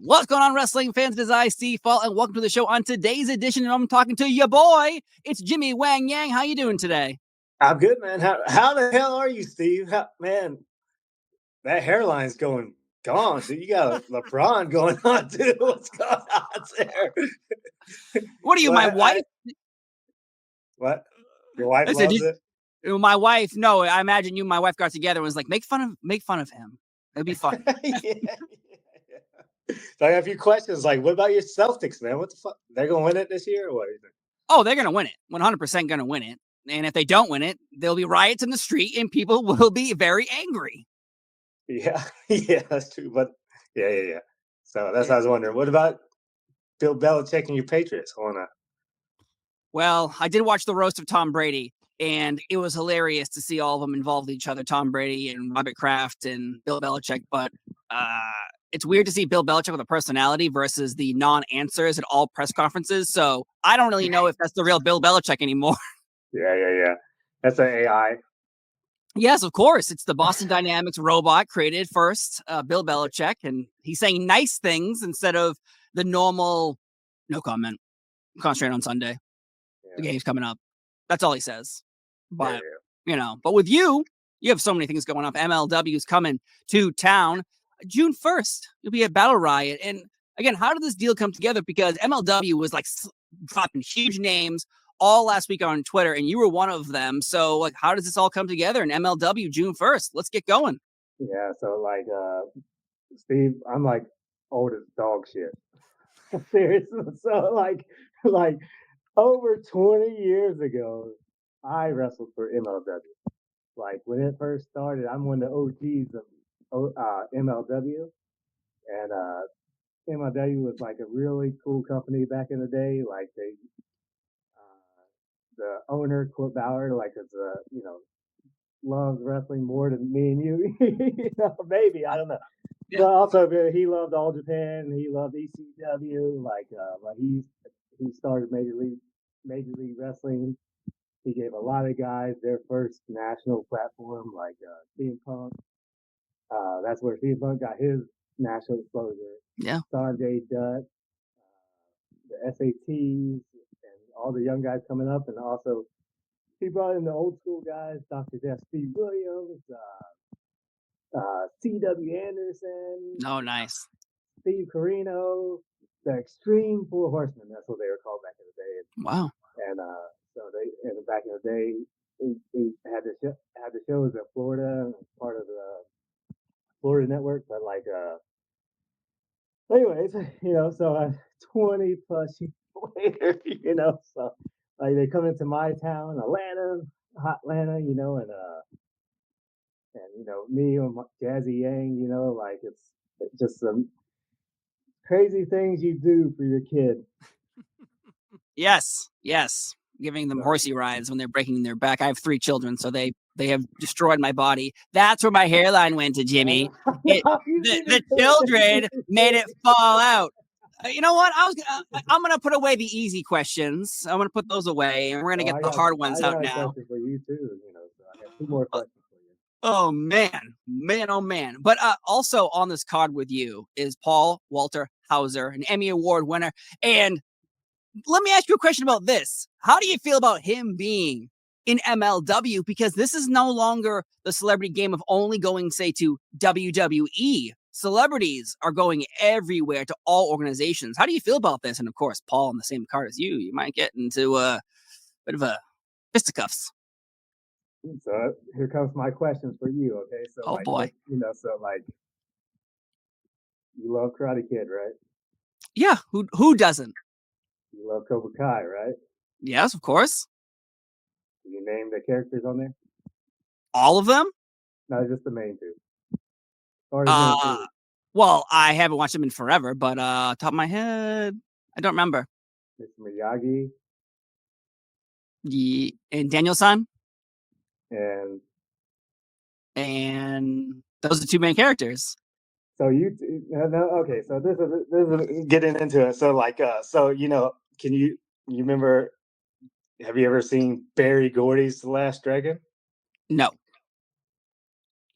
What's going on, wrestling fans? It is I, Steve Fall, and welcome to the show. On today's edition, I'm talking to your boy. It's Jimmy Wang Yang. How you doing today? I'm good, man. How the hell are you, Steve? Man, that hairline's gone, dude. You got a LeBron going on, too. What's going on there? What are you, my wife? What? Your wife said, loves it? My wife, no, I imagine you and my wife got together and was like, make fun of him. It'd be fun. Yeah. So I have a few questions. Like, what about your Celtics, man? What the fuck? They're going to win it this year or what do you think? Oh, they're going to win it. 100% going to win it. And if they don't win it, there'll be riots in the street and people will be very angry. Yeah, yeah, that's true. But yeah. So that's what I was wondering. What about Bill Belichick and your Patriots? Well, I did watch the roast of Tom Brady, and it was hilarious to see all of them involved with each other, Tom Brady and Robert Kraft and Bill Belichick. But it's weird to see Bill Belichick with a personality versus the non-answers at all press conferences. So I don't really know if that's the real Bill Belichick anymore. Yeah. That's an AI. Yes, of course. It's the Boston Dynamics robot created first, Bill Belichick, and he's saying nice things instead of the normal, no comment, concentrate on Sunday. Yeah. The game's coming up. That's all he says. But, but with you have so many things going on. MLW is coming to town June 1st. You'll be at Battle Riot. And again, how did this deal come together? Because MLW was like dropping huge names all last week on Twitter, and you were one of them. So, like, how does this all come together in MLW June 1st? Let's get going. Yeah, so, like, Steve, I'm, like, old as dog shit. Seriously. So, like, over 20 years ago, I wrestled for MLW. Like, when it first started, I'm one of the OGs of MLW. And MLW was, like, a really cool company back in the day. Like, the owner, Court Bauer, like, loves wrestling more than me and you. Maybe, I don't know. Yeah. But also, he loved All Japan. He loved ECW. Like he started Major League Wrestling. He gave a lot of guys their first national platform, like CM Punk. That's where CM Punk got his national exposure. Yeah. Sanjay Dutt, the SATs, and all the young guys coming up, and also he brought in the old school guys, Dr. Jeff Steve Williams, C.W. Anderson. Oh, nice. Steve Corino, the Extreme Four Horsemen. That's what they were called back in the day. Wow. And back in the day, they had the shows in Florida, part of the Florida Network. But anyways, so 20 plus years later, so like they come into my town, Atlanta, hot Atlanta, and me and Jazzy Yang, like it's just some crazy things you do for your kid. Yes. Giving them horsey rides when they're breaking their back. I have 3 children, so they have destroyed my body. That's where my hairline went to, Jimmy. The children made it fall out. You know what? I'm gonna put away the easy questions. I'm gonna put those away, and we're gonna get the hard ones out now. I got a question for you too. So I have 2 more questions for you. Oh man! But also on this card with you is Paul Walter Hauser, an Emmy Award winner. And let me ask you a question about this. How do you feel about him being in MLW? Because this is no longer the celebrity game of only going, say, to WWE. Celebrities are going everywhere to all organizations. How do you feel about this? And of course, Paul on the same card as you might get into a bit of a fisticuffs. So here comes my questions for you. Okay, so boy, you love Karate Kid, right? Yeah, who doesn't? You love Cobra Kai, right? Yes, of course. Can you name the characters on there? All of them? No, just the main 2. Well, I haven't watched them in forever, but top of my head, I don't remember. Mr. Miyagi. And Daniel-san. And those are the 2 main characters. So okay. So this is getting into it. So can you remember? Have you ever seen Barry Gordy's The Last Dragon? No.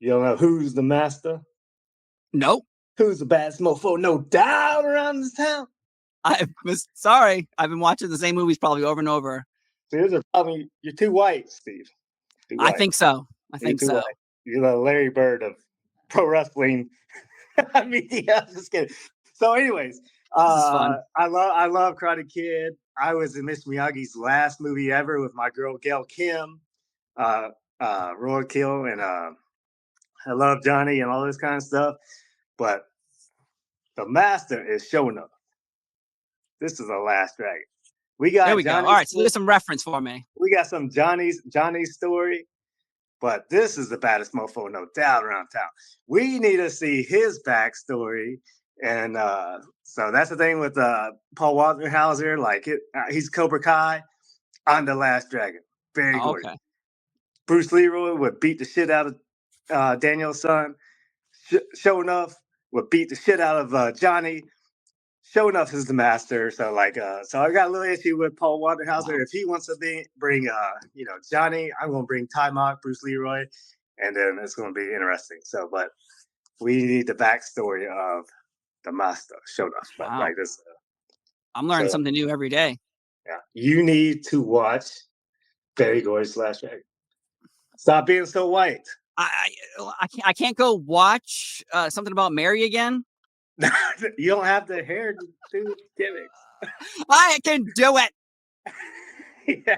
You don't know Who's the Master? No. Who's the baddest mofo? No doubt around this town. Sorry. I've been watching the same movies probably over and over. See, these are probably you're too white, Steve. Too I white. think so. You're too white. You're the Larry Bird of pro wrestling media. I'm just kidding. So, anyways, This is fun. I love Karate Kid. I was in Miss Miyagi's last movie ever with my girl Gail Kim, Roy Kill, and I love Johnny and all this kind of stuff. But the master is showing up. This is the last dragon. We got there we Johnny's go. All right, so there's some reference for me. We got some Johnny's story, but this is the baddest mofo, no doubt, around town. We need to see his backstory, and so that's the thing with Paul Walter-Hauser. Like he's Cobra Kai. I'm the last dragon. Very good. Okay. Bruce Leroy would beat the shit out of Daniel's son. Show enough would beat the shit out of Johnny. Show enough is the master. So so I got a little issue with Paul Walter-Hauser. Wow. If he wants to bring Johnny, I'm gonna bring Ty Mock, Bruce Leroy, and then it's gonna be interesting. So, but we need the backstory of the master. Show enough. Wow. Like this. I'm learning something new every day. Yeah, you need to watch Barry Gordy's Last Dragon. Stop being so white. I can't go watch something about Mary again. You don't have the hair to do gimmicks. I can do it. Yeah.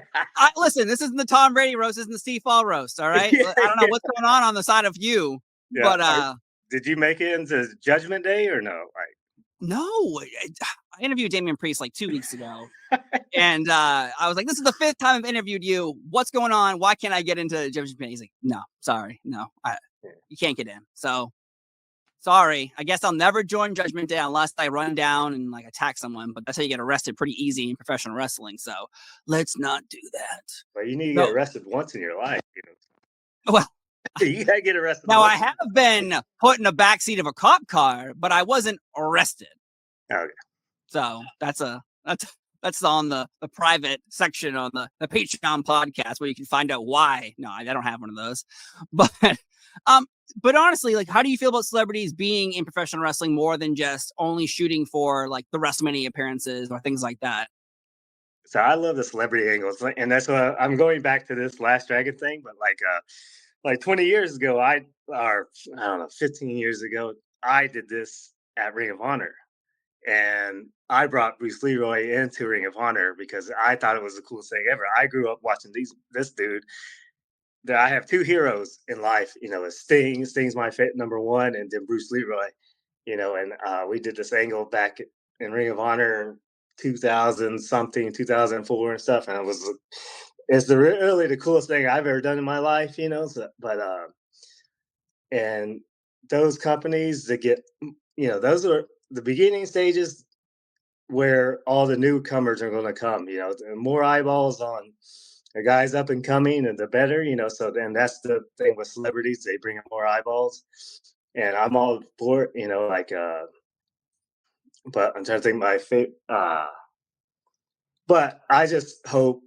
Listen, this isn't the Tom Brady roast. This isn't the Steve Fall roast. All right. Yeah, I don't know what's going on the side of you. Yeah, but did you make it into Judgment Day or no? Right. No, I interviewed Damian Priest like 2 weeks ago, and I was like, "This is the 5th time I've interviewed you. What's going on? Why can't I get into Judgment Day?" He's like, "No, sorry, no, you can't get in." So. Sorry, I guess I'll never join Judgment Day unless I run down and like attack someone. But that's how you get arrested pretty easy in professional wrestling. So let's not do that. But you need to get arrested once in your life. Well, you gotta get arrested. Now I have been put in the backseat of a cop car, but I wasn't arrested. Okay. So that's on the private section on the Patreon podcast where you can find out why. No, I don't have one of those. But honestly, like, how do you feel about celebrities being in professional wrestling more than just only shooting for like the WrestleMania appearances or things like that? So I love the celebrity angles, and that's what I'm going back to this Last Dragon thing. But like 20 years ago, I don't know, 15 years ago, I did this at Ring of Honor, and I brought Bruce Leroy into Ring of Honor because I thought it was the coolest thing ever. I grew up watching this dude. That I have 2 heroes in life, is Sting. Sting's my number 1, and then Bruce Leroy, and we did this angle back in Ring of Honor 2000 something, 2004 and stuff, and it's really the coolest thing I've ever done in my life, and those companies that get, those are the beginning stages where all the newcomers are going to come, more eyeballs on the guys up and coming, and the better, so then that's the thing with celebrities. They bring in more eyeballs, and I'm all for it, but I'm trying to think my favorite, but I just hope,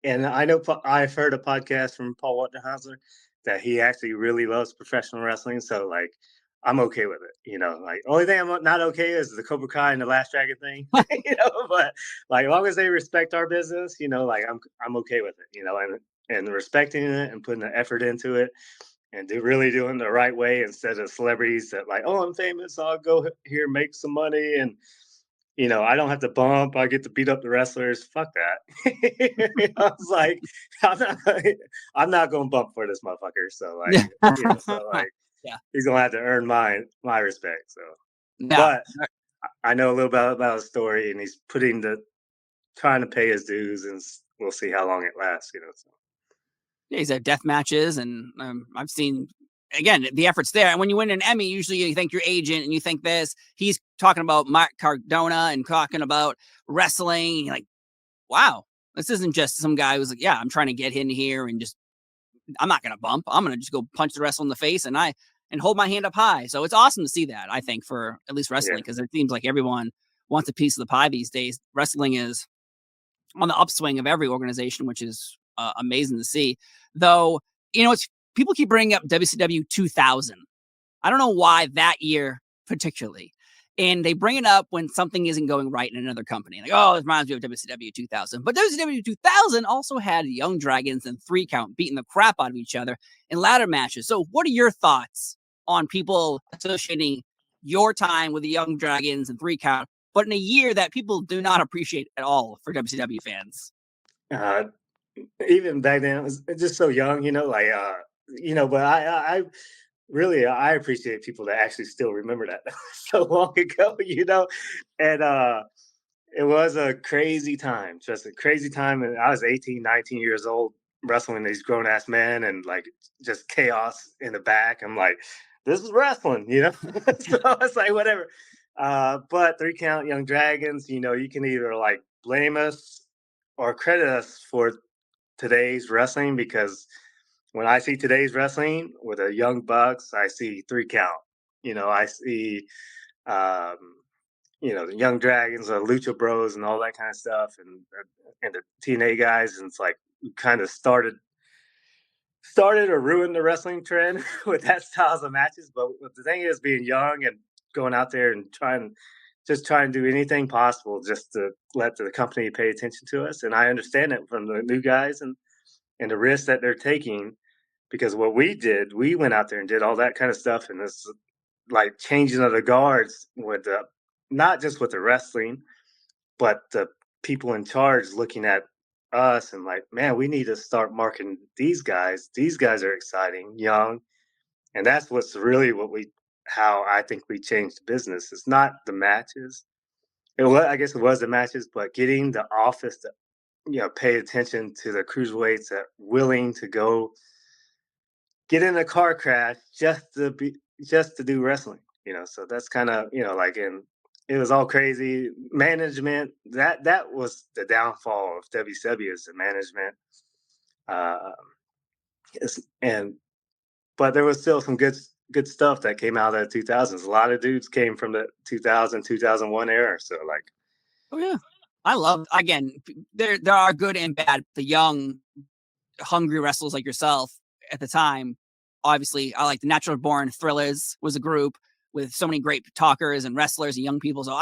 and I know I've heard a podcast from Paul Walter-Hauser that he actually really loves professional wrestling. So like, I'm okay with it, only thing I'm not okay is the Cobra Kai and the Last Dragon thing, but like, as long as they respect our business, I'm okay with it, and respecting it and putting the effort into it and really doing the right way instead of celebrities that like, oh, I'm famous, I'll go here, make some money. And, I don't have to bump. I get to beat up the wrestlers. Fuck that. I was like, I'm not going to bump for this motherfucker. So like, yeah, he's gonna have to earn my respect. So, yeah. But I know a little bit about his story, and he's trying to pay his dues, and we'll see how long it lasts. So. Yeah, he's had death matches, and I've seen again the efforts there. And when you win an Emmy, usually you thank your agent, and you think this. He's talking about Mark Cardona and talking about wrestling, and you're like, wow, this isn't just some guy who's like, yeah, I'm trying to get in here and just. I'm not going to bump. I'm going to just go punch the wrestler in the face and hold my hand up high. So it's awesome to see that, I think, for at least wrestling, because it seems like everyone wants a piece of the pie these days. Wrestling is on the upswing of every organization, which is amazing to see. Though, it's people keep bringing up WCW 2000. I don't know why that year particularly. And they bring it up when something isn't going right in another company. Like, oh, it reminds me of WCW 2000. But WCW 2000 also had Young Dragons and 3 Count beating the crap out of each other in ladder matches. So what are your thoughts on people associating your time with the Young Dragons and 3 Count, but in a year that people do not appreciate at all for WCW fans? Uh, Even back then, I was just so young, but I really I appreciate people that actually still remember that so long ago, and it was a crazy time, just a crazy time. And I was 18, 19 years old wrestling these grown ass men and like just chaos in the back. I'm like, this is wrestling. So it's like, whatever. But 3 Count, Young Dragons, you can either like blame us or credit us for today's wrestling because when I see today's wrestling with the Young Bucks, I see 3 Count. I see um, the Young Dragons, the Lucha Bros, and all that kind of stuff, and the TNA guys, and it's like we kind of started or ruined the wrestling trend with that styles of matches. But the thing is, being young and going out there and trying to do anything possible just to let the company pay attention to us. And I understand it from the new guys and the risks that they're taking because what we did, we went out there and did all that kind of stuff, and this like changing of the guards with the not just with the wrestling, but the people in charge looking at us and like, man, we need to start marketing these guys. These guys are exciting, young, and that's what's really how I think we changed the business. It's not the matches. I guess it was the matches, but getting the office to pay attention to the cruiserweights that willing to go get in a car crash just to do wrestling. So that's kind of like in it was all crazy management. That was the downfall of WCW is the management. Uh, and but there was still some good stuff that came out of the 2000s. A lot of dudes came from the 2000 2001 era. So like, Oh yeah, I love again. There are good and bad. The young, hungry wrestlers like yourself at the time. Obviously, I like the Natural Born Thrillers was a group with so many great talkers and wrestlers and young people. So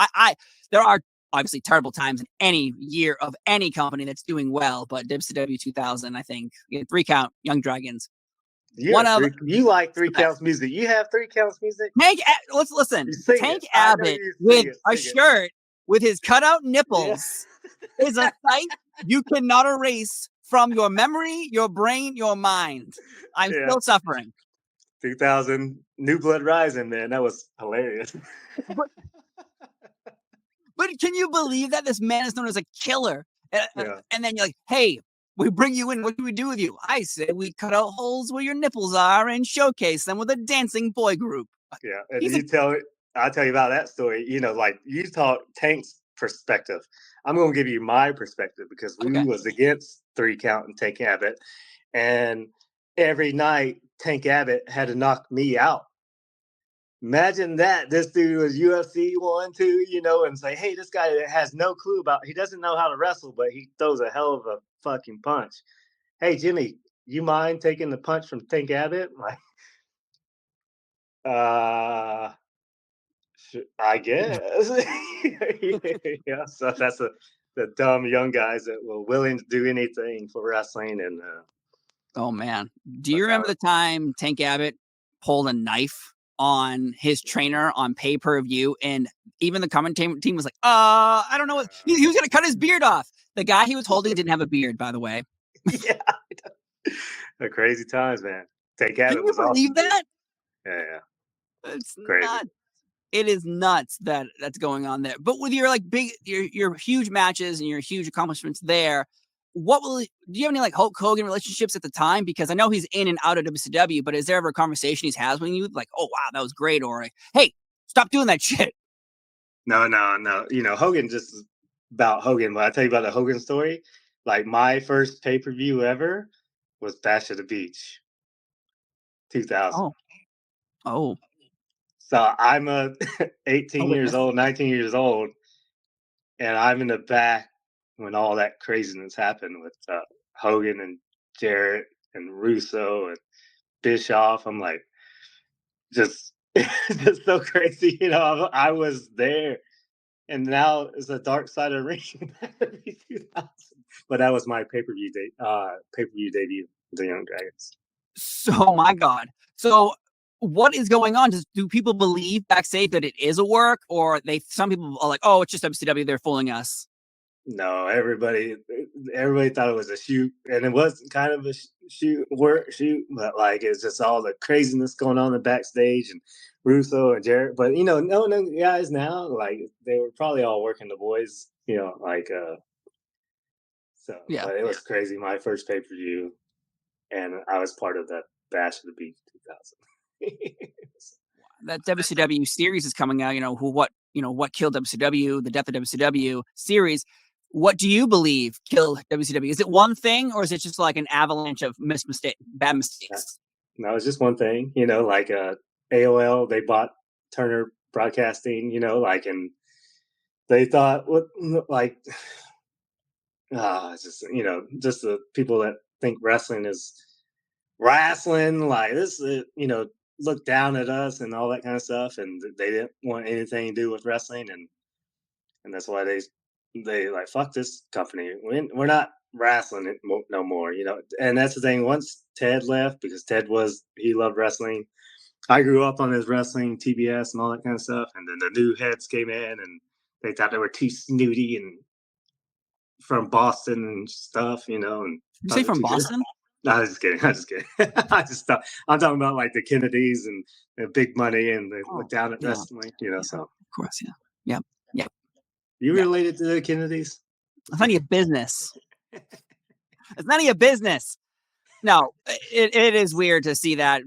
there are obviously terrible times in any year of any company that's doing well, but WCW 2000, I think, 3 Count, Young Dragons, one of you like the 3 best. Counts music. You have 3 Counts music. Let's listen. You sing Tank it. I know Abbott you with sing it. a Sing it. shirt with his cutout Yeah. nipples is a sight you cannot erase from your memory, your brain, your mind. I'm Yeah. still suffering. 2000 New Blood Rising, man. That was hilarious. But, but can you believe that this man is known as a killer? Yeah. And then you're like, hey, we bring you in. What do we do with you? I say we cut out holes where your nipples are and showcase them with a dancing boy group. Yeah. And He's a I'll tell you about that story. Like you talk Tank's perspective. I'm gonna give you my perspective because we okay. was against 3 Count and Tank Abbott. And every night Tank Abbott had to knock me out. Imagine that this dude was UFC 1, 2, and say, hey, this guy has no clue he doesn't know how to wrestle, but he throws a hell of a fucking punch. Hey, Jimmy, you mind taking the punch from Tank Abbott? Like, uh, I guess. Yeah, so that's the dumb young guys that were willing to do anything for wrestling. And oh man. Do you that's how remember the time Tank Abbott pulled a knife on his trainer on pay-per-view? And even the commentating team was like, I don't know what he was gonna cut his beard off. The guy he was holding didn't have a beard, by the way. yeah, the crazy times, man. Tank Can Abbott you was believe awesome, dude. that? Yeah, It's crazy. nuts. It is nuts that's going on there. But with your like your huge matches and your huge accomplishments there, do you have any like Hulk Hogan relationships at the time? Because I know he's in and out of WCW, but is there ever a conversation he's has with you like, oh wow, that was great, or hey, stop doing that shit? No. Hogan just is about Hogan. But I tell you about the Hogan story. Like my first pay-per-view ever was Bash at the Beach, 2000. Oh, oh, So I'm a oh 18 years witness. old, 19 years old, and I'm in the back when all that craziness happened with Hogan and Jarrett and Russo and Bischoff. I'm like, just It's just so crazy, I was there, and now it's the dark side of ring. 2000. But that was my pay-per-view debut, the Young Dragons. So, my God. So, what is going on? Do people believe backstage that it is a work, or some people are like, oh, it's just WCW, they're fooling us? No, everybody thought it was a shoot, and it was kind of a shoot, but like it's just all the craziness going on in the backstage, and Russo and Jarrett. But knowing them guys now, like they were probably all working the boys, like so. Yeah. But it was crazy. My first pay per view, and I was part of that Bash of the Beach 2000. That WCW series is coming out, what killed WCW, the death of WCW series. What do you believe killed WCW? Is it one thing, or is it just like an avalanche of bad mistakes? No, it's just one thing, like AOL, they bought Turner Broadcasting, and they thought, like, it's just, just the people that think wrestling is wrestling, like this, look down at us and all that kind of stuff. And they didn't want anything to do with wrestling. And that's why they like, fuck this company. We're not wrestling it no more, And that's the thing. Once Ted left, because he loved wrestling. I grew up on his wrestling, TBS, and all that kind of stuff. And then the new heads came in, and they thought they were too snooty and from Boston and stuff, And Did you say from Boston? No, I'm just kidding. I just thought I'm talking about like the Kennedys and the big money, and they look down at wrestling, So of course, yeah. You related to the Kennedys? It's none of your business. It's none of your business. No, it is weird to see that.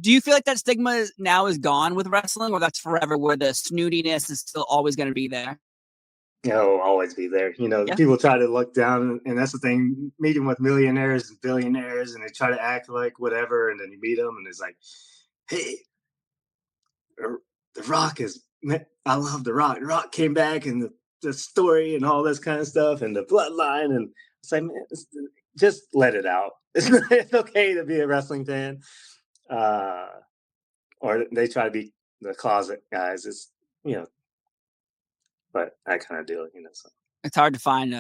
Do you feel like that stigma now is gone with wrestling, or that's forever, where the snootiness is still always going to be there? It'll always be there. People try to look down, and that's the thing. Meeting with millionaires and billionaires, and they try to act like whatever, and then you meet them, and it's like, hey, The Rock I love The Rock. The Rock came back, and the story and all this kind of stuff, and the bloodline, and it's like, man, just let it out. It's okay to be a wrestling fan, or they try to be the closet guys. It's but that kind of deal, So. It's hard to find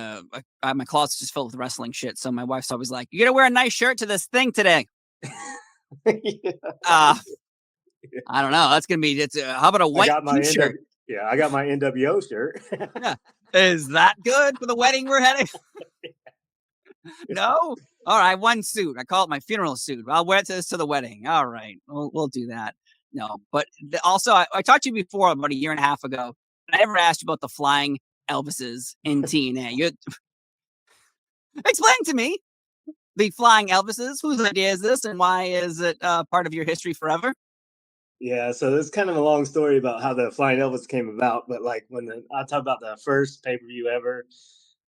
my closet's just filled with wrestling shit. So my wife's always like, "You gotta wear a nice shirt to this thing today." I don't know. That's gonna be. How about a white t-shirt? I got my NWO shirt. Yeah. Is that good for the wedding we're heading? No. All right, one suit. I call it my funeral suit. I'll wear it to the wedding. All right, we'll do that. No, but also I talked to you before about a year and a half ago. I never asked you about the Flying Elvises in TNA. Explain to me the Flying Elvises. Whose idea is this, and why is it part of your history forever? Yeah, so it's kind of a long story about how the Flying Elvis came about. But like I talk about the first pay per view ever,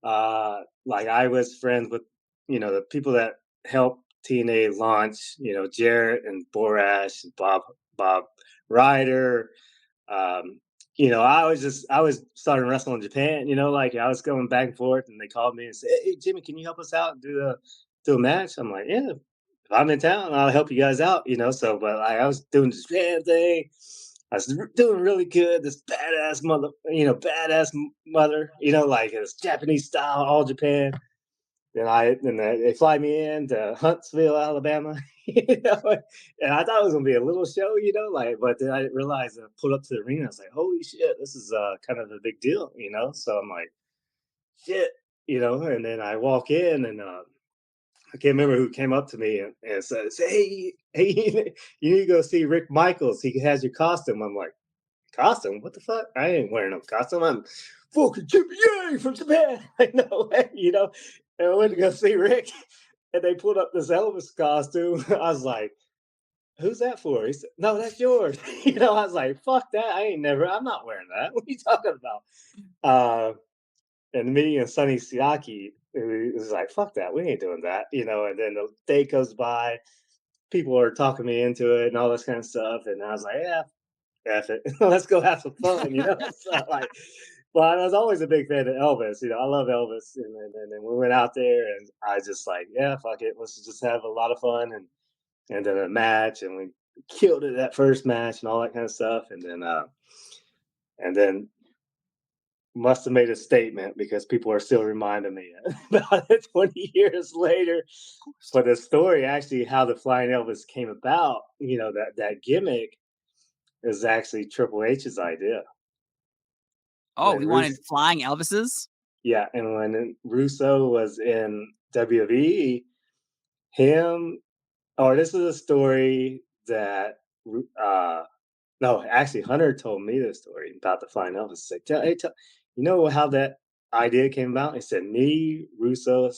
like I was friends with the people that helped TNA launch, Jarrett and Borash and Bob Ryder. I was starting wrestling in Japan, like I was going back and forth, and they called me and said, "Hey, Jimmy, can you help us out and do a match?" I'm like, "Yeah, if I'm in town, I'll help you guys out," So, but I was doing this Japan thing. I was doing really good. This badass mother, like it's Japanese style, all Japan. Then they fly me in to Huntsville, Alabama, and I thought it was gonna be a little show, but then I realized I pulled up to the arena. I was like, holy shit, this is kind of a big deal, So I'm like, shit, and then I walk in, and I can't remember who came up to me and said, hey, you need to go see Rick Michaels. He has your costume. I'm like, costume? What the fuck? I ain't wearing no costume. I'm fucking Jimmy Yang from Japan. No way, And I went to go see Rick, and they pulled up this Elvis costume. I was like, who's that for? He said, no, that's yours. I was like, fuck that. I'm not wearing that. What are you talking about? And me and Sonny Siaki, it was like, fuck that. We ain't doing that. And then the day goes by, people are talking me into it and all this kind of stuff. And I was like, yeah, F it. Let's go have some fun, So like, but I was always a big fan of Elvis. I love Elvis. And then we went out there, and I just like, yeah, fuck it. Let's just have a lot of fun. And then a match, and killed it that first match and all that kind of stuff, and then must have made a statement because people are still reminding me about it 20 years later. But the story, actually, how the Flying Elvis came about, that gimmick is actually Triple H's idea. Oh, When we Russo, wanted Flying Elvises? yeah, and when Russo was in WWE, this is a story that, no, actually, Hunter told me this story about the Flying Elvis. He said, you know how that idea came about? He said, me, Russo,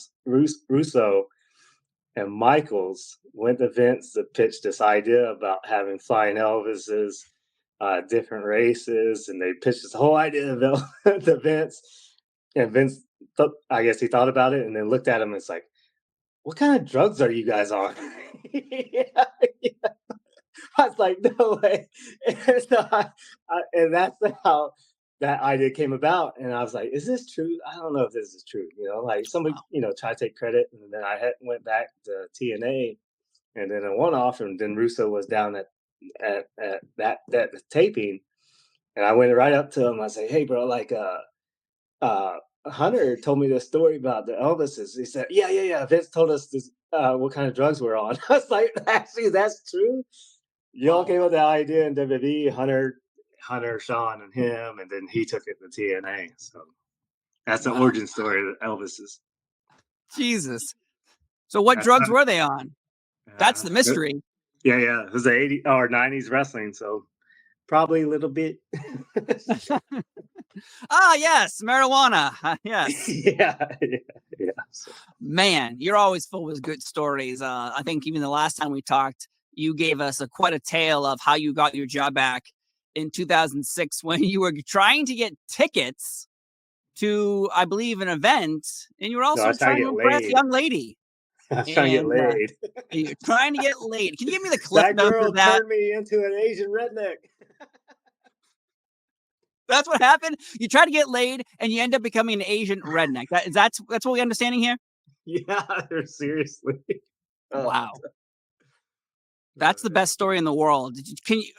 and Michaels went to Vince to pitch this idea about having Flying Elvises, different races, and they pitched this whole idea to Vince. And Vince, I guess he thought about it and then looked at him and it's like, what kind of drugs are you guys on? Yeah, yeah. I was like, no way. And, so and that's how that idea came about. And I was like, is this true? I don't know if this is true. Like somebody, tried to take credit. And then I went back to TNA and then a one-off. And then Russo was down at that taping. And I went right up to him. I said, hey, bro, like, Hunter told me this story about the Elvises. He said, yeah. Vince told us this, what kind of drugs we're on. I was like, actually, that's true. Y'all came up with the idea in WWE, Hunter, Sean, and him, and then he took it to TNA. So that's the origin story of the Elvises. Jesus. So what drugs were they on? That's the mystery. Yeah. It was the 80s or 90s wrestling, so probably a little bit. Yes, marijuana. Yes. Yeah. Man, you're always full with good stories. I think even the last time we talked, you gave us quite a tale of how you got your job back in 2006 when you were trying to get tickets to, I believe, an event, and you were also trying to impress a young lady. I was trying to get laid. You're trying to get laid. Can you give me the clip that girl turned me into an Asian redneck. That's what happened? You try to get laid, and you end up becoming an Asian redneck. That's what we're understanding here? Yeah, seriously. Wow. That's the best story in the world. Can you?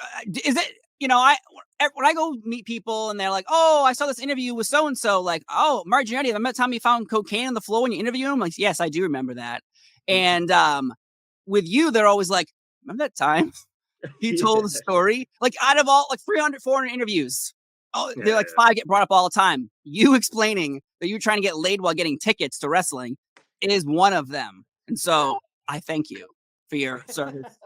Is it? When I go meet people and they're like, "Oh, I saw this interview with so and so." Like, "Oh, Marginetti, remember that time you found cocaine on the floor when you interviewed him?" Like, yes, I do remember that. And with you, they're always like, "Remember that time he told the story?" Like, out of all 300, 400 interviews, they're like 5 get brought up all the time. You explaining that you're trying to get laid while getting tickets to wrestling is one of them. And so I thank you for your service.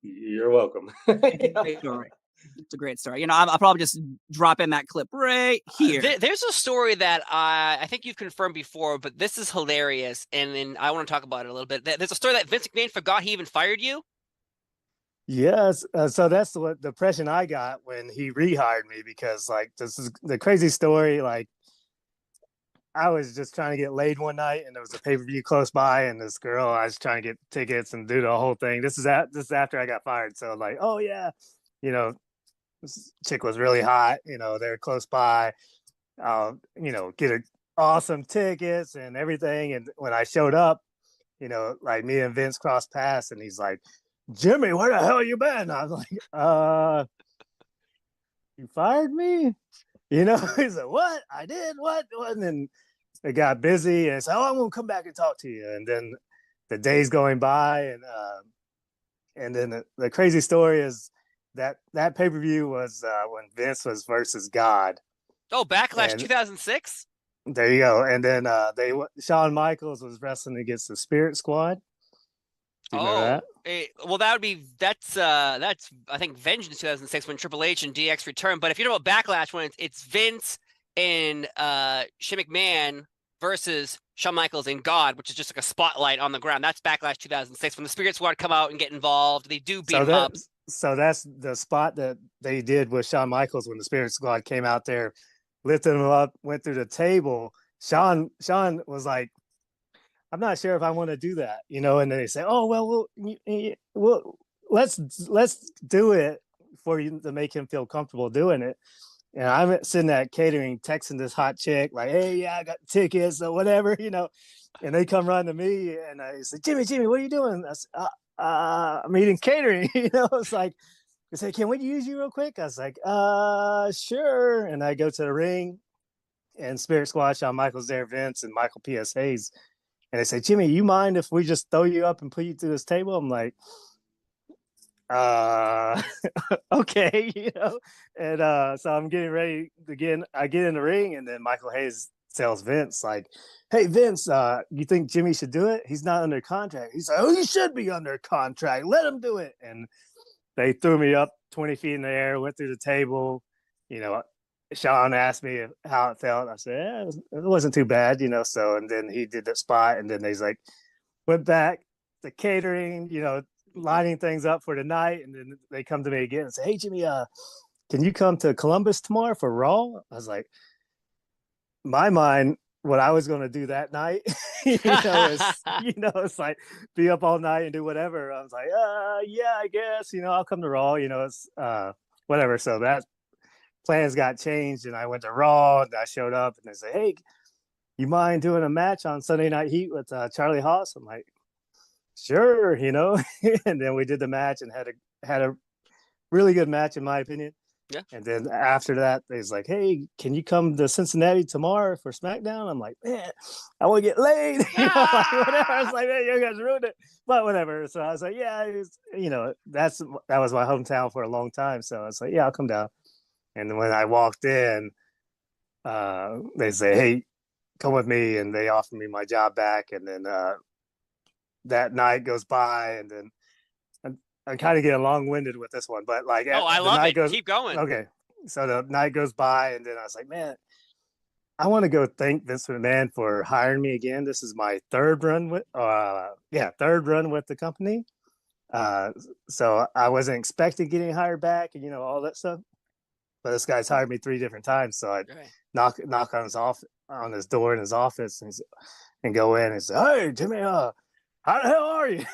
You're welcome. Great story. It's a great story. I'll probably just drop in that clip right here. There's a story that I think you've confirmed before, but this is hilarious, and then I want to talk about it a little bit. There's a story that Vince McMahon forgot he even fired you. Yes, so that's the impression I got when he rehired me, because this is the crazy story. I was just trying to get laid one night, and there was a pay-per-view close by, and this girl, I was trying to get tickets and do the whole thing. This is after I got fired. So oh yeah, this chick was really hot. They're close by. Get her awesome tickets and everything. And when I showed up, me and Vince crossed paths, and he's like, "Jimmy, where the hell you been?" I was like, "You fired me?" He's like, "What? I did? What?" And then it got busy, and said, "Oh, I'm gonna come back and talk to you." And then the days going by, and then the crazy story is that pay-per-view was when Vince was versus God. Oh, Backlash 2006. There you go. And then Shawn Michaels was wrestling against the Spirit Squad. Do you remember that? Well, that's I think Vengeance 2006 when Triple H and DX returned. But if you know about Backlash, when it's Vince and Shane McMahon versus Shawn Michaels and God, which is just like a spotlight on the ground. That's Backlash 2006 when the Spirit Squad come out and get involved. They do beat him up. So that's the spot that they did with Shawn Michaels when the Spirit Squad came out there, lifted him up, went through the table. Shawn was like, "I'm not sure if I want to do that," and then they say, "Oh, well, let's do it for you to make him feel comfortable doing it." And I'm sitting at catering, texting this hot chick like, "Hey, yeah, I got tickets or whatever," And they come run to me, and I say, Jimmy, what are you doing? I said, I'm eating catering. It's like, they say, can we use you real quick? I was like, sure. And I go to the ring, and Spirit Squad, Shawn Michaels there, Vince, and Michael P.S. Hayes. And they say, Jimmy, you mind if we just throw you up and put you through this table? I'm like, okay, And so I'm getting ready to I get in the ring, and then Michael Hayes tells Vince, like, hey, Vince, you think Jimmy should do it? He's not under contract. He's like, oh, he should be under contract. Let him do it. And they threw me up 20 feet in the air, went through the table. Sean asked me how it felt. I said, yeah, it wasn't too bad, So, and then he did that spot, and then he's like, went back to catering, lining things up for the night, and then they come to me again and say, hey, Jimmy, can you come to Columbus tomorrow for Raw? I was like, my mind, what I was going to do that night, it's like be up all night and do whatever. I was like, yeah, I guess, I'll come to Raw, it's whatever. So that plans got changed, and I went to Raw, and I showed up, and they say, hey, you mind doing a match on Sunday Night Heat with Charlie Haas? I'm like, sure, and then we did the match and had a really good match, in my opinion. Yeah. And then after that, they's like, hey, can you come to Cincinnati tomorrow for SmackDown? I'm like, man, I want to get laid. Like, whatever. I was like, man, you guys ruined it. But whatever. So I was like, yeah, that was my hometown for a long time. So I was like, yeah, I'll come down. And when I walked in, they say, hey, come with me. And they offer me my job back. And then that night goes by, and then I'm kind of getting long-winded with this one, but like, I love it. Keep going. Okay, so the night goes by, and then I was like, man, I want to go thank Vince McMahon for hiring me again. This is my third run with the company. So I wasn't expecting getting hired back, and all that stuff. But this guy's hired me 3 different times, so I knock on his door in his office, and go in and say, hey, Jimmy, how the hell are you?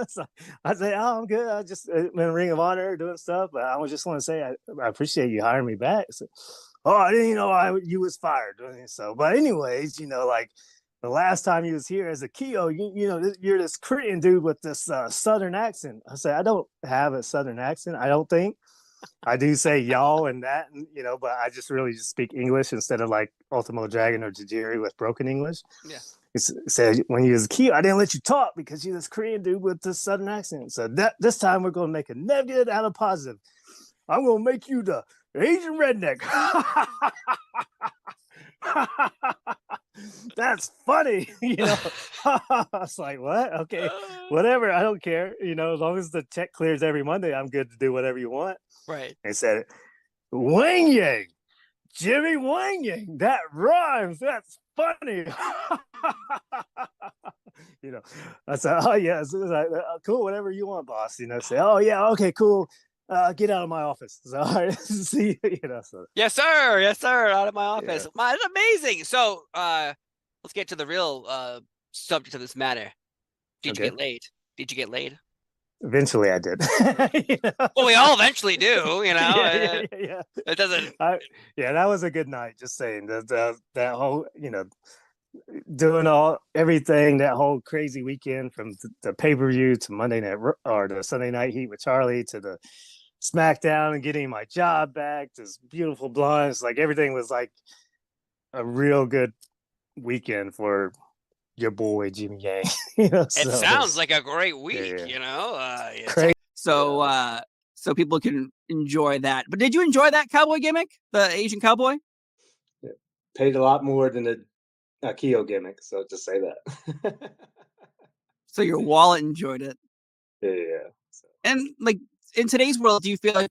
So I say, oh, I'm good. I just been in Ring of Honor doing stuff, but I just want to say I appreciate you hiring me back. So, I didn't know you was fired. So, but anyways, like the last time you was here as a Keo, you're this Korean dude with this Southern accent. I say, I don't have a Southern accent. I don't think. I do say y'all and that, but I just really speak English instead of like Ultimo Dragon or Tajiri with broken English. Yeah. He said, when you was a kid, I didn't let you talk because you're this Korean dude with this Southern accent. So this time we're going to make a negative out of positive. I'm going to make you the Asian redneck. That's funny. I was like, what? Okay, whatever. I don't care. As long as the check clears every Monday, I'm good to do whatever you want. Right. They said, Wang Yang, Jimmy Wang Yang. That rhymes. That's funny. I said, oh yeah, so like, cool, whatever you want, boss. Say, oh yeah, okay, cool. Get out of my office. So, all right, see you. So. Yes, sir. Out of my office. Yeah. That's amazing. So, let's get to the real subject of this matter. Did you get laid? Did you get laid? Eventually, I did. Well, we all eventually do. Yeah. It doesn't. That was a good night. Just saying that whole, doing everything that whole crazy weekend from the pay-per-view to Monday night or the Sunday Night Heat with Charlie to the SmackDown and getting my job back, this beautiful blondes, like everything was like a real good weekend for your boy Jimmy Yang. It sounds like a great week. So people can enjoy that. But did you enjoy that cowboy gimmick, the Asian cowboy? Yeah. Paid a lot more than a Keo gimmick, so just say that. So your wallet enjoyed it. Yeah. So. And like in today's world, do you feel like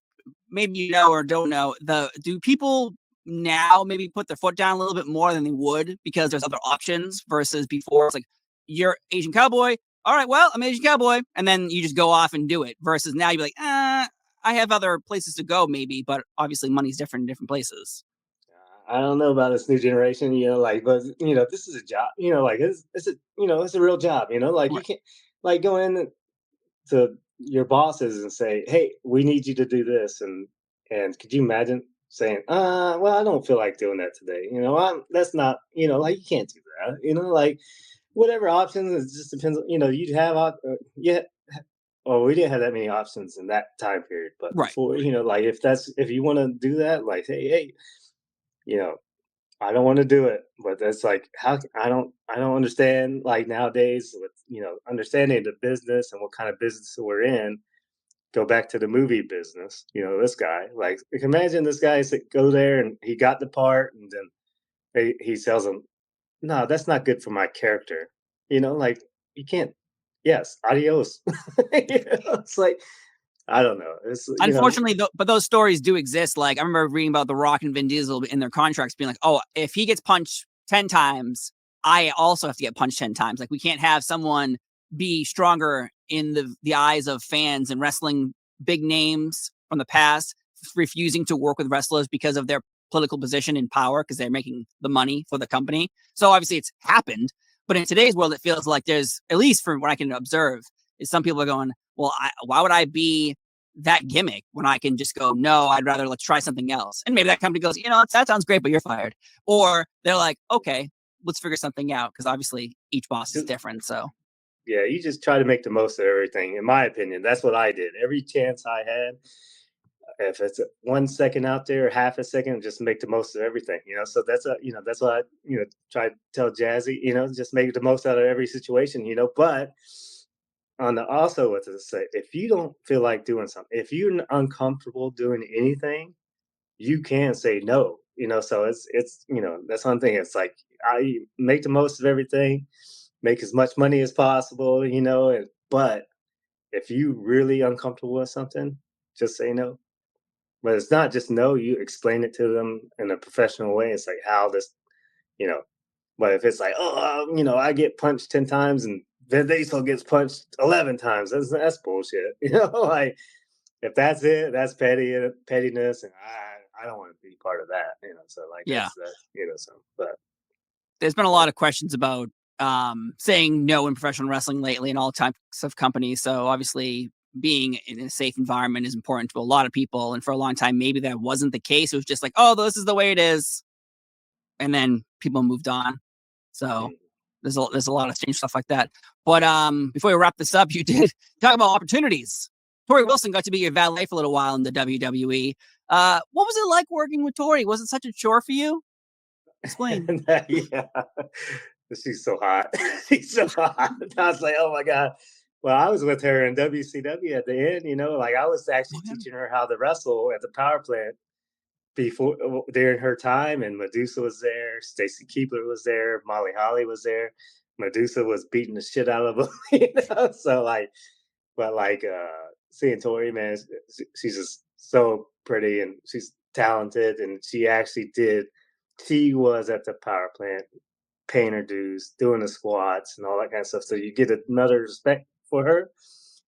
maybe you know or don't know do people now maybe put their foot down a little bit more than they would because there's other options versus before? It's like, you're Asian cowboy. All right, well, I'm Asian cowboy. And then you just go off and do it versus now you're like, I have other places to go maybe, but obviously money's different in different places. I don't know about this new generation, but this is a job, it's a real job, like you can't like go in to your bosses and say, hey, we need you to do this. And could you imagine saying, well, I don't feel like doing that today. That's not, you can't do that, whatever options. It just depends. You'd have yeah. Well, we didn't have that many options in that time period, but Right. before, like if you want to do that, like, hey, you know, I don't want to do it, but that's like how I don't understand like nowadays with understanding the business and what kind of business we're in. Go back to the movie business. This guy, like, imagine this guy go there and he got the part, and then he tells him, "No, that's not good for my character." Like, you can't. Yes, adios. It's like, I don't know. Unfortunately, but those stories do exist. Like, I remember reading about The Rock and Vin Diesel in their contracts being like, oh, if he gets punched 10 times, I also have to get punched 10 times. Like, we can't have someone be stronger in the eyes of fans and wrestling big names from the past refusing to work with wrestlers because of their political position and power because they're making the money for the company. So obviously it's happened. But in today's world, it feels like there's, at least from what I can observe, is some people are going, well, why would I be that gimmick when I can just go, no, I'd rather let's try something else. And maybe that company goes, that sounds great, but you're fired. Or they're like, okay, let's figure something out. Because obviously each boss is different. So yeah, you just try to make the most of everything. In my opinion, that's what I did. Every chance I had, if it's 1 second out there, half a second, just make the most of everything. So that's what I try to tell Jazzy. Just make the most out of every situation. But also what to say, if you don't feel like doing something, if you're uncomfortable doing anything, you can say no. So it's that's one thing. It's like, I make the most of everything, make as much money as possible. But if you really uncomfortable with something, just say no. But it's not just no, you explain it to them in a professional way. It's like how this, you know. But if it's like, I get punched 10 times and Vin Diesel gets punched 11 times, that's bullshit. Like, if that's it, that's pettiness, and I don't want to be part of that. So like, yeah, but there's been a lot of questions about saying no in professional wrestling lately in all types of companies. So obviously being in a safe environment is important to a lot of people. And for a long time, maybe that wasn't the case. It was just like, oh, this is the way it is. And then people moved on. So there's a lot of strange stuff like that. But before we wrap this up, you did talk about opportunities. Torrie Wilson got to be your valet for a little while in the WWE. What was it like working with Torrie? Was it such a chore for you? Explain. Yeah, she's so hot. She's so hot. I was like, oh my god. Well, I was with her in WCW at the end. Like, I was actually teaching her how to wrestle at the power plant during her time, and Medusa was there, Stacy Keibler was there, Molly Holly was there. Medusa was beating the shit out of them. So like, but like, seeing Torrie, man, she's just so pretty and she's talented, and she was at the power plant paying her dues, doing the squats and all that kind of stuff. So you get another respect for her.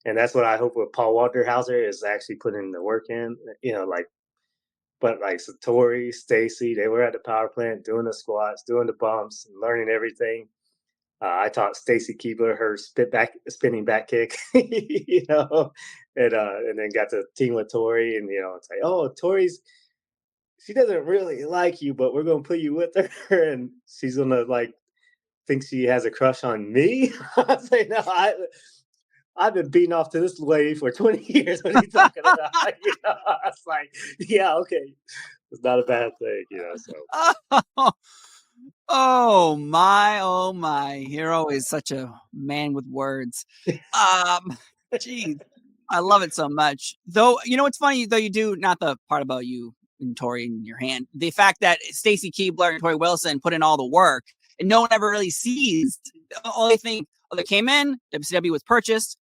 And that's what I hope with Paul Walterhauser is actually putting the work in, but like, so Torrie, Stacy, they were at the power plant doing the squats, doing the bumps, and learning everything. I taught Stacy Keibler her spinning back kick, and then got to team with Torrie, and it's like, oh, she doesn't really like you, but we're gonna put you with her, and she's gonna like think she has a crush on me. I say, no, I've been beating off to this lady for 20 years. What are you talking about? It's like, yeah, okay. It's not a bad thing, so. Oh my. You're always such a man with words. Geez, I love it so much. Though, it's funny, though, you do, not the part about you and Torrie in your hand, the fact that Stacy Keibler and Torrie Wilson put in all the work and no one ever really sees. All they think, they came in, WCW was purchased,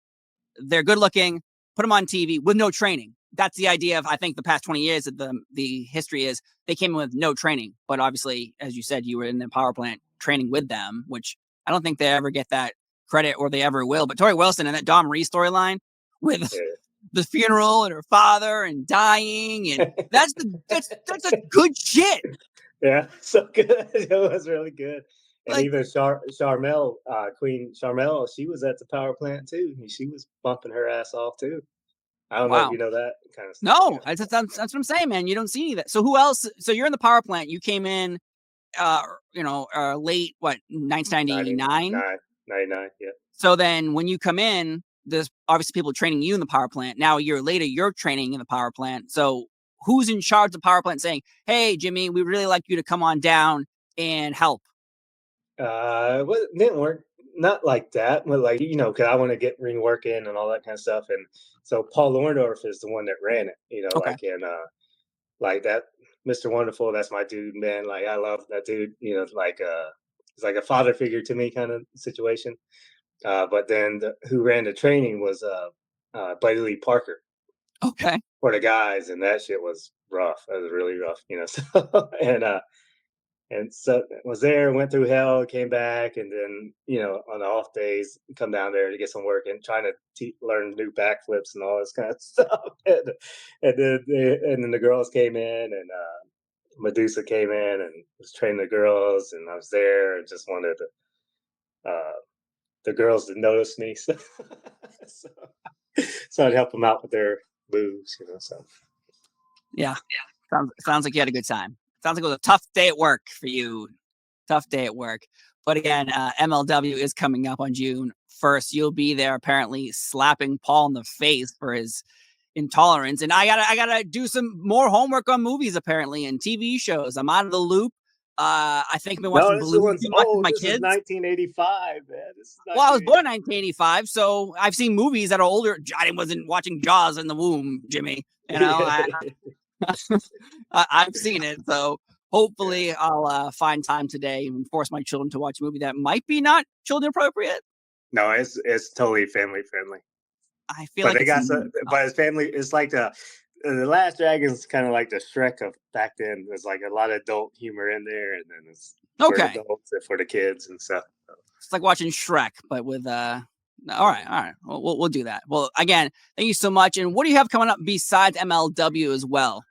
they're good looking, put them on TV with no training. That's the idea of, I think, the past 20 years of the history is they came in with no training. But obviously, as you said, you were in the power plant training with them, which I don't think they ever get that credit, or they ever will. But Torrie Wilson and that Dawn Marie storyline with the funeral and her father and dying, and that's a good shit. Yeah, so good. It was really good. And even Charmel, Queen Charmel, she was at the power plant too. She was bumping her ass off too. I don't know if you know that kind of stuff. No, that's what I'm saying, man. You don't see any of that. So who else? So you're in the power plant. You came in, late, 1999? 99. Yeah. So then when you come in, there's obviously people training you in the power plant. Now a year later, you're training in the power plant. So who's in charge of the power plant saying, hey, Jimmy, we really like you to come on down and help? Well, it didn't work. Not like that, but like, because I want to get ring work in and all that kind of stuff. And so Paul Orndorff is the one that ran it, Okay. like that Mr. Wonderful, that's my dude, man. Like I love that dude, like it's like a father figure to me kind of situation. But then who ran the training was Buddy Lee Parker Okay. for the guys, and that shit was rough. That was really rough, So, and so was there, went through hell, came back, and then on the off days come down there to get some work and trying to learn new backflips and all this kind of stuff. And then the girls came in, and Medusa came in and was training the girls, and I was there and just wanted the girls to notice me, so I'd help them out with their moves, So Yeah. Sounds like you had a good time. Sounds like it was a tough day at work for you. Tough day at work. But again, MLW is coming up on June 1st. You'll be there apparently slapping Paul in the face for his intolerance. And I gotta do some more homework on movies apparently and TV shows. I'm out of the loop. I think I've been watching Blue too much with my this kids. Is 1985, man. Well, I was born in 1985, so I've seen movies that are older. I wasn't watching Jaws in the womb, Jimmy. I've seen it, so hopefully I'll find time today and force my children to watch a movie that might be not children appropriate. No, it's totally family friendly. I feel like but it's family. It's like the Last Dragon is kind of like the Shrek of back then. There's like a lot of adult humor in there, and then it's for adults and for the kids and stuff. It's like watching Shrek, but with all right. We'll do that. Well, again, thank you so much. And what do you have coming up besides MLW as well?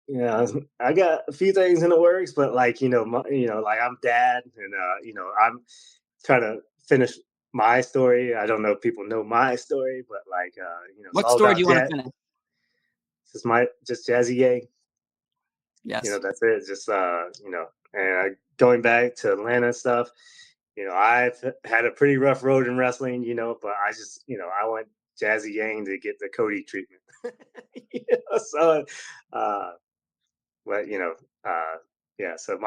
Yeah, I got a few things in the works, but like like I'm dad, and I'm trying to finish my story. I don't know if people know my story, but like what story do you want to finish? Just Jazzy Yang. Yes. That's it. Just and going back to Atlanta and stuff. I've had a pretty rough road in wrestling, but I just, I want Jazzy Yang to get the Cody treatment. So, but yeah. So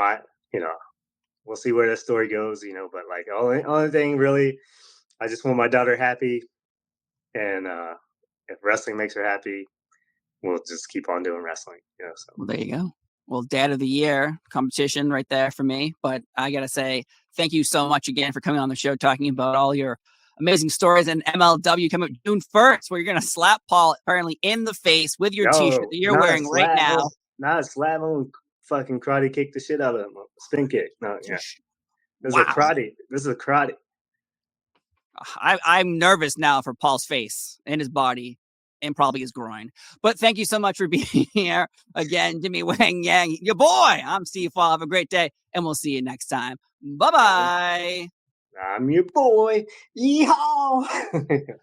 we'll see where the story goes, but like only thing really, I just want my daughter happy, and if wrestling makes her happy, we'll just keep on doing wrestling. So well, there you go. Well, Dad of the Year competition right there for me. But I got to say, thank you so much again for coming on the show, talking about all your amazing stories. And MLW coming up June 1st, where you're going to slap Paul apparently in the face with your t-shirt that you're wearing right now. Not a slap him, fucking karate kick the shit out of him. Spin kick. No, yeah. This is a karate. I'm nervous now for Paul's face and his body. And probably his groin. But thank you so much for being here again, Jimmy Wang Yang, your boy. I'm Steve Fall. Have a great day, and we'll see you next time. Bye-bye. I'm your boy. Yeehaw.